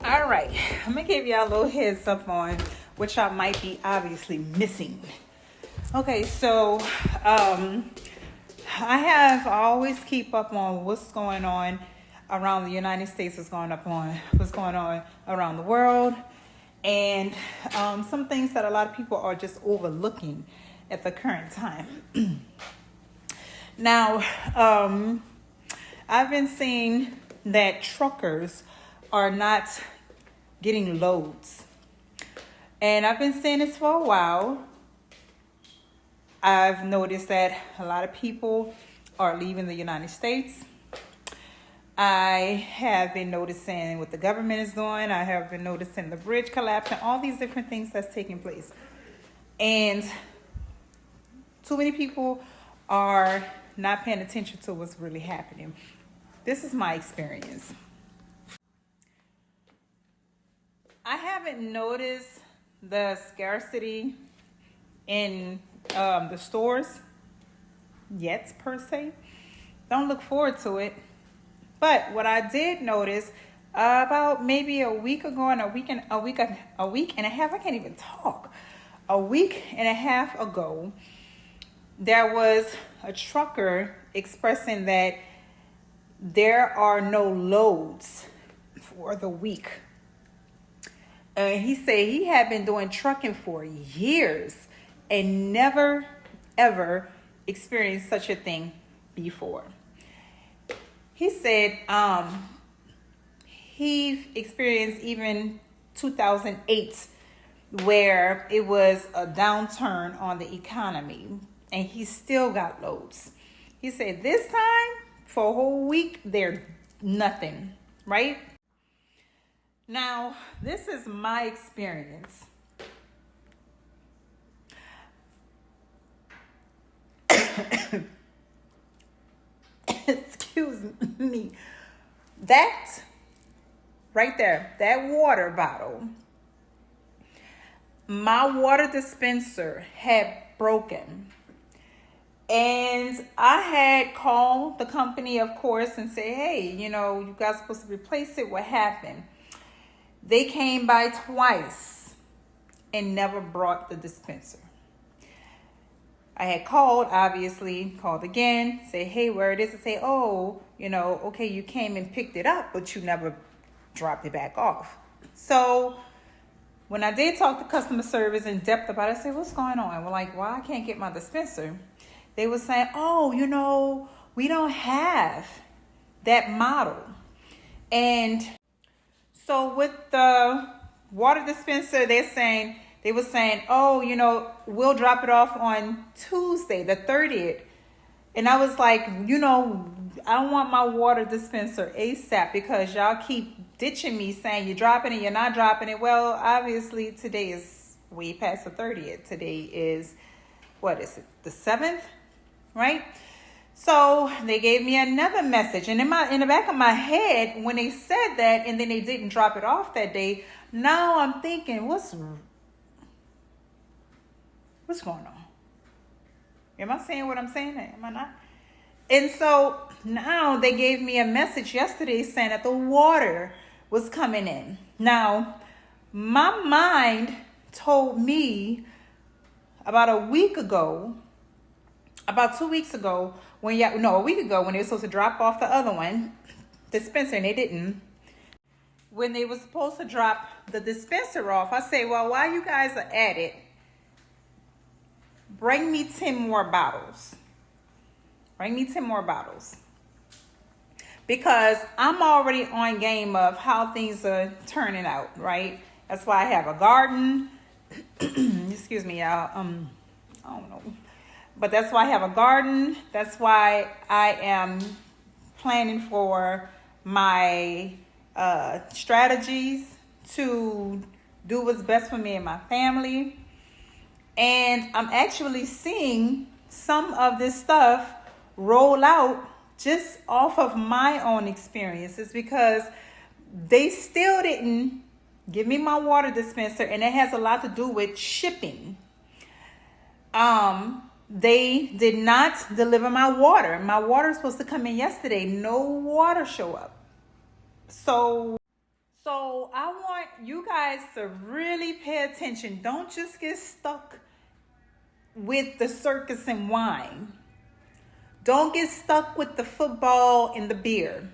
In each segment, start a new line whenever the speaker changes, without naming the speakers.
All right, I'm gonna give y'all a little heads up on what y'all might be obviously missing. Okay, so I always keep up on what's going on around the United States, what's going on around the world, and some things that a lot of people are just overlooking at the current time. Now, I've been seeing that truckers are not getting loads. And I've been saying this for a while. I've noticed that a lot of people are leaving the United States. I have been noticing what the government is doing. I have been noticing the bridge collapse and all these different things that's taking place. And too many people are not paying attention to what's really happening. This is my experience. I haven't noticed the scarcity in the stores yet, per se. Don't look forward to it. But what I did notice about maybe a week ago and a week and a half, I can't even talk. A week and a half ago, there was a trucker expressing that there are no loads for the week. He said he had been doing trucking for years and never, ever experienced such a thing before. He said he experienced even 2008 where it was a downturn on the economy and he still got loads. He said this time for a whole week, they're nothing, right? Now, this is my experience. Excuse me. That right there, that water bottle, my water dispenser had broken. And I had called the company, of course, and say, hey, you guys are supposed to replace it. What happened? They came by twice and never brought the dispenser. I had called again, say, hey, where it is? And say, oh, okay, you came and picked it up, but you never dropped it back off. So when I did talk to customer service in depth about it, I said, what's going on? We're like, well, I can't get my dispenser. They were saying, oh, we don't have that model. And so with the water dispenser, they were saying, oh, we'll drop it off on Tuesday, the 30th. And I was like, I want my water dispenser ASAP because y'all keep ditching me saying you're dropping it, you're not dropping it. Well, obviously today is way past the 30th. Today is, what is it, the 7th, right? So they gave me another message. And in the back of my head, when they said that and then they didn't drop it off that day, now I'm thinking, what's going on? Am I saying what I'm saying? Am I not? And so now they gave me a message yesterday saying that the water was coming in. Now, my mind told me about 2 weeks ago, a week ago when they were supposed to drop off the other one, dispenser, and they didn't. When they were supposed to drop the dispenser off, I say, well, while you guys are at it, bring me 10 more bottles. Because I'm already on game of how things are turning out, right? That's why I have a garden. Excuse me, y'all. I don't know. But that's why I have a garden. That's why I am planning for my strategies to do what's best for me and my family. And I'm actually seeing some of this stuff roll out just off of my own experiences because they still didn't give me my water dispenser, and it has a lot to do with shipping. They did not deliver my water. My water is supposed to come in yesterday. No water show up. So So I want you guys to really pay attention. Don't just get stuck with the circus and wine. Don't get stuck with the football and the beer.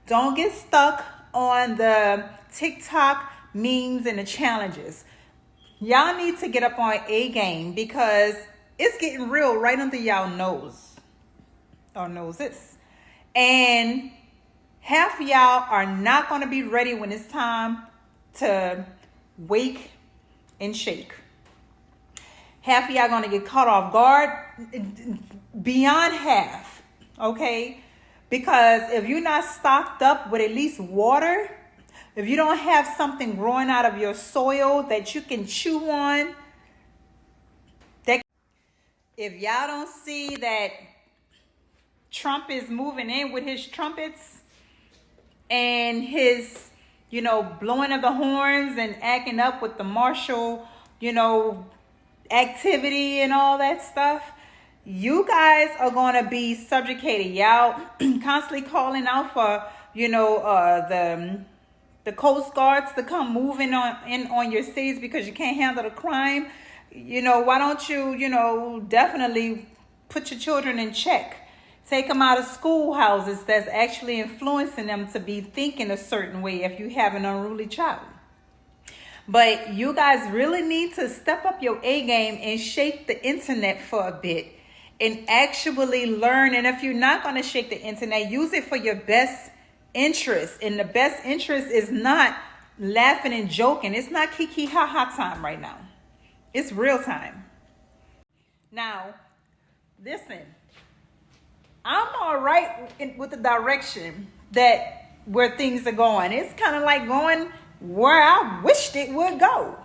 Don't get stuck on the TikTok memes and the challenges. Y'all need to get up on A game because it's getting real right under y'all nose or noses. And half of y'all are not going to be ready when it's time to wake and shake. Half of y'all going to get caught off guard, beyond half, okay? Because if you're not stocked up with at least water, if you don't have something growing out of your soil that you can chew on, if y'all don't see that Trump is moving in with his trumpets and his, blowing of the horns and acting up with the martial, activity and all that stuff, you guys are going to be subjugated. Y'all constantly calling out for, the Coast Guards to come moving on your cities because you can't handle the crime. Why don't you, definitely put your children in check. Take them out of schoolhouses that's actually influencing them to be thinking a certain way if you have an unruly child. But you guys really need to step up your A game and shake the internet for a bit and actually learn. And if you're not going to shake the internet, use it for your best interest. And the best interest is not laughing and joking. It's not kiki ha ha time right now. It's real time. Now, listen, I'm all right with the direction where things are going. It's kind of like going where I wished it would go.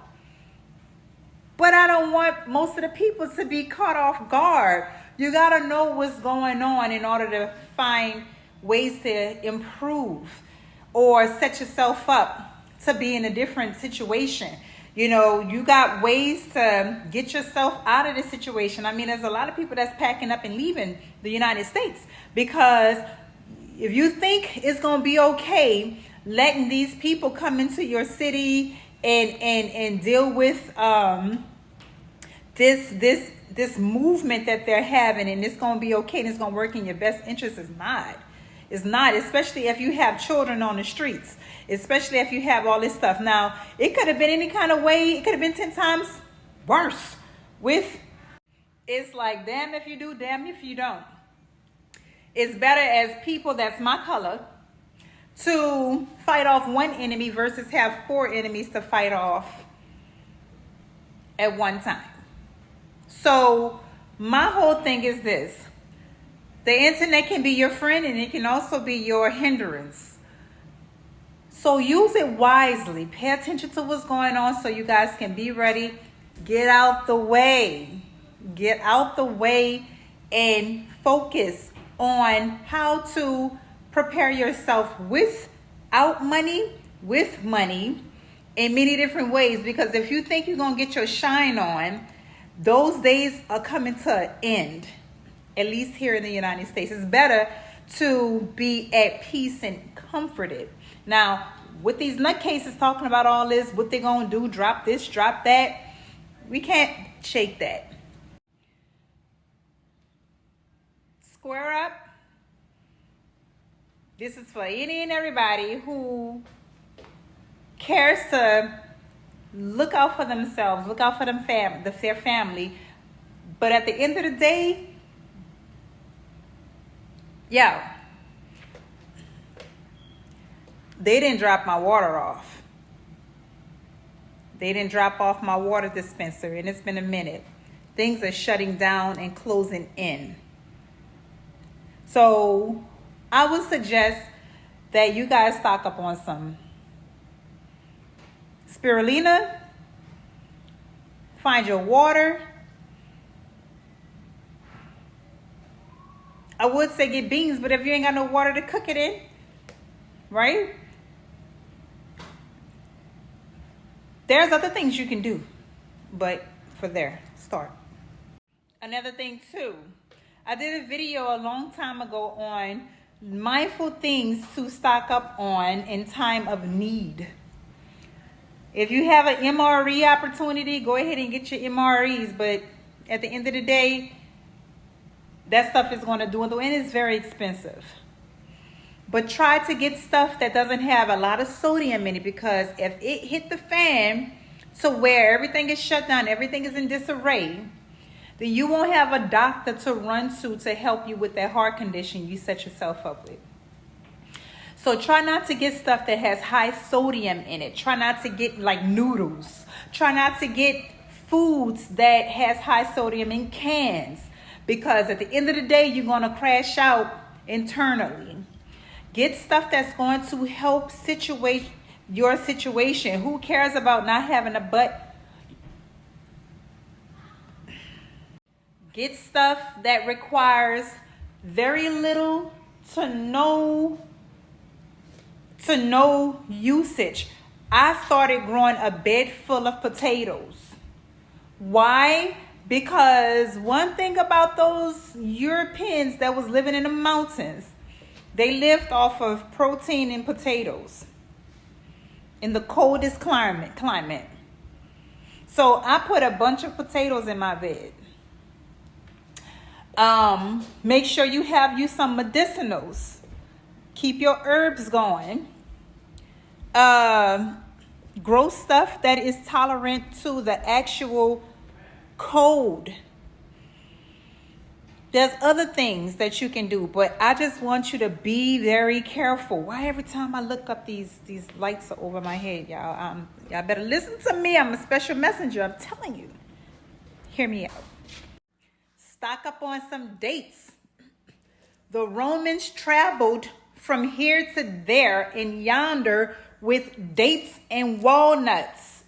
But I don't want most of the people to be caught off guard. You got to know what's going on in order to find ways to improve or set yourself up to be in a different situation. You got ways to get yourself out of this situation. I mean, there's a lot of people that's packing up and leaving the United States because if you think it's going to be okay letting these people come into your city and deal with this movement that they're having, and it's going to be okay and it's going to work in your best interest, is not. It's not, especially if you have children on the streets, especially if you have all this stuff. Now, it could have been any kind of way. It could have been 10 times worse. It's like, damn if you do, damn if you don't. It's better as people that's my color to fight off one enemy versus have 4 enemies to fight off at one time. So my whole thing is this. The internet can be your friend and it can also be your hindrance. So use it wisely. Pay attention to what's going on so you guys can be ready. Get out the way. Get out the way and focus on how to prepare yourself without money, with money, in many different ways. Because if you think you're going to get your shine on, those days are coming to an end. At least here in the United States. It's better to be at peace and comforted. Now, with these nutcases talking about all this, what they gonna do, drop this, drop that, we can't shake that. Square up. This is for any and everybody who cares to look out for themselves, look out for their family. But at the end of the day, yeah, they didn't drop my water off. They didn't drop off my water dispenser, and it's been a minute. Things are shutting down and closing in. So I would suggest that you guys stock up on some spirulina, find your water. I would say get beans, but if you ain't got no water to cook it in, right? There's other things you can do, but for there, start. Another thing too, I did a video a long time ago on mindful things to stock up on in time of need. If you have an MRE opportunity, go ahead and get your MREs. But at the end of the day, that stuff is going to dwindle and it's very expensive. But try to get stuff that doesn't have a lot of sodium in it, because if it hit the fan to where everything is shut down, everything is in disarray, then you won't have a doctor to run to help you with that heart condition you set yourself up with. So try not to get stuff that has high sodium in it. Try not to get like noodles. Try not to get foods that has high sodium in cans, because at the end of the day, you're going to crash out internally. Get stuff that's going to help situate your situation. Who cares about not having a butt? Get stuff that requires very little to no usage. I started growing a bed full of potatoes. Why? Because one thing about those Europeans that was living in the mountains, they lived off of protein and potatoes in the coldest climate. So I put a bunch of potatoes in my bed. Make sure you have some medicinals. Keep your herbs going. Grow stuff that is tolerant to the actual cold. There's other things that you can do, but I just want you to be very careful. Why every time I look up, these lights are over my head, y'all? Y'all better listen to me. I'm a special messenger. I'm telling you. Hear me out. Stock up on some dates. The Romans traveled from here to there and yonder with dates and walnuts.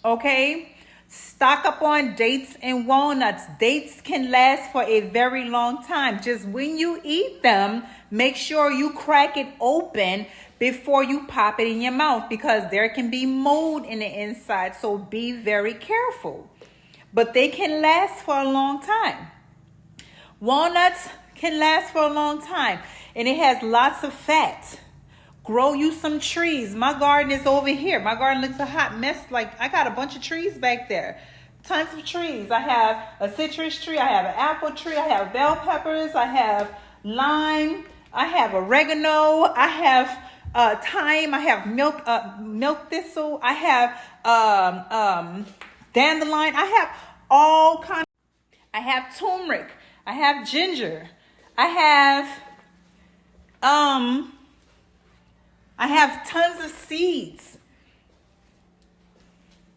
Okay? Stock up on dates and walnuts. Dates can last for a very long time. Just when you eat them, make sure you crack it open before you pop it in your mouth, because there can be mold in the inside. So be very careful. But they can last for a long time. Walnuts can last for a long time, and it has lots of fat. Grow you some trees. My garden is over here. My garden looks a hot mess. Like, I got a bunch of trees back there. Tons of trees. I have a citrus tree. I have an apple tree. I have bell peppers. I have lime. I have oregano. I have thyme. I have milk thistle. I have dandelion. I have all kinds. I have turmeric. I have ginger. I have tons of seeds.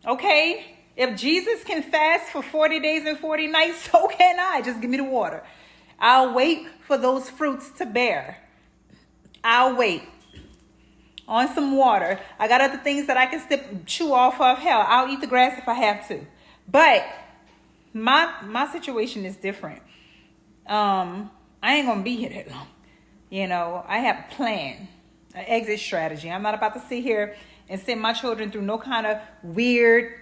Okay? If Jesus can fast for 40 days and 40 nights, so can I. Just give me the water. I'll wait for those fruits to bear. I'll wait on some water. I got other things that I can chew off of. Hell, I'll eat the grass if I have to. But my situation is different. I ain't gonna be here that long. You know, I have a plan, an exit strategy. I'm not about to sit here and send my children through no kind of weird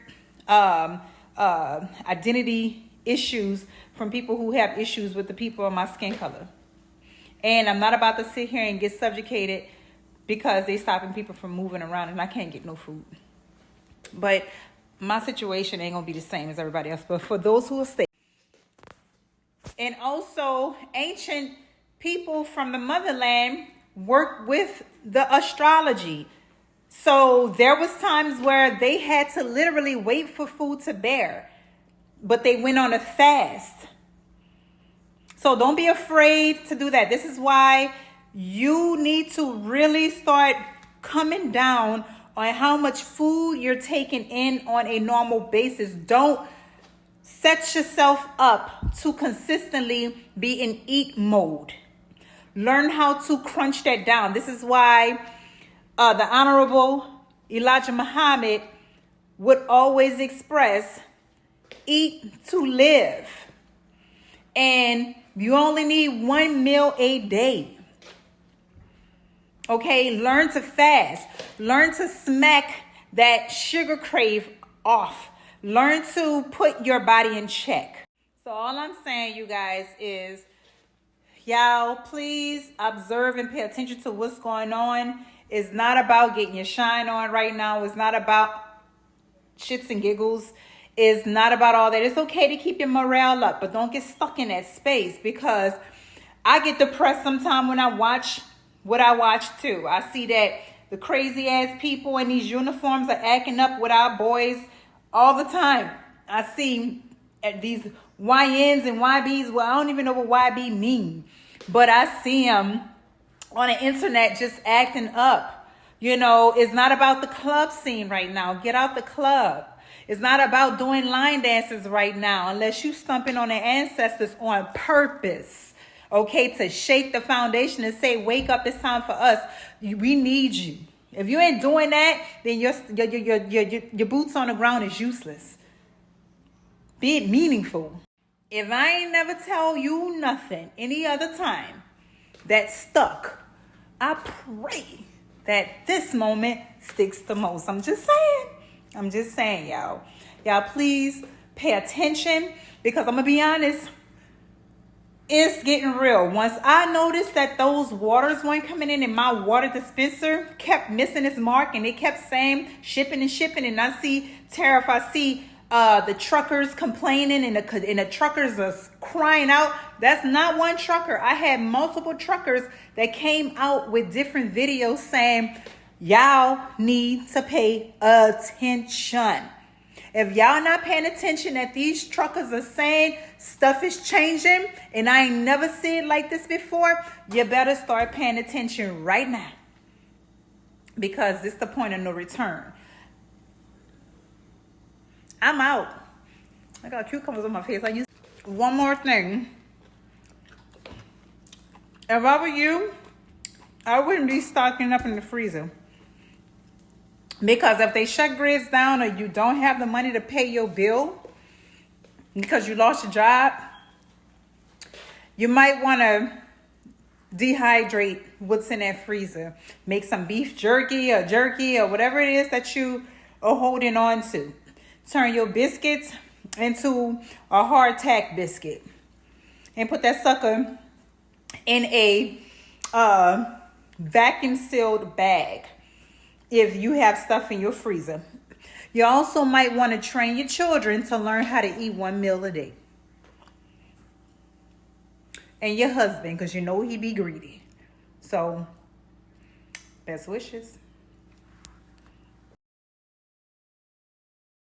identity issues from people who have issues with the people of my skin color. And I'm not about to sit here and get subjugated because they stopping people from moving around and I can't get no food. But my situation ain't gonna be the same as everybody else. But for those who will stay. And also, ancient people from the motherland worked with the astrology. So there was times where they had to literally wait for food to bear, but they went on a fast. So don't be afraid to do that. This is why you need to really start coming down on how much food you're taking in on a normal basis. Don't set yourself up to consistently be in eat mode. Learn how to crunch that down. This is why the Honorable Elijah Muhammad would always express, eat to live. And you only need 1 meal a day. Okay, learn to fast. Learn to smack that sugar crave off. Learn to put your body in check. So all I'm saying, you guys, is Y'all, please observe and pay attention to what's going on. It's not about getting your shine on right now. It's not about shits and giggles. It's not about all that. It's okay to keep your morale up, but don't get stuck in that space, because I get depressed sometimes when I watch what I watch too. I see that the crazy ass people in these uniforms are acting up with our boys all the time. I see these YNs and YBs. Well, I don't even know what YB mean, but I see them on the internet just acting up. You know, it's not about the club scene right now. Get out the club. It's not about doing line dances right now, unless you stumping on the ancestors on purpose. Okay, to shake the foundation and say, wake up, it's time for us. We need you. If you ain't doing that, then your boots on the ground is useless. Be it meaningful. If I ain't never tell you nothing any other time that stuck, I pray that this moment sticks the most. I'm just saying, y'all. Y'all, please pay attention, because I'm going to be honest, it's getting real. Once I noticed that those waters weren't coming in and my water dispenser kept missing its mark, and they kept saying shipping, and I see tariff, I see the truckers complaining, and the truckers are crying out. That's not one trucker. I had multiple truckers that came out with different videos saying, y'all need to pay attention. If y'all not paying attention that these truckers are saying stuff is changing, and I ain't never seen it like this before, you better start paying attention right now, because this is the point of no return. I'm out. I got cucumbers on my face. One more thing. If I were you, I wouldn't be stocking up in the freezer. Because if they shut grids down, or you don't have the money to pay your bill because you lost your job, you might want to dehydrate what's in that freezer. Make some beef jerky or whatever it is that you are holding on to. Turn your biscuits into a hardtack biscuit and put that sucker in a vacuum sealed bag if you have stuff in your freezer. You also might want to train your children to learn how to eat one meal a day. And your husband, because you know he be greedy. So, best wishes.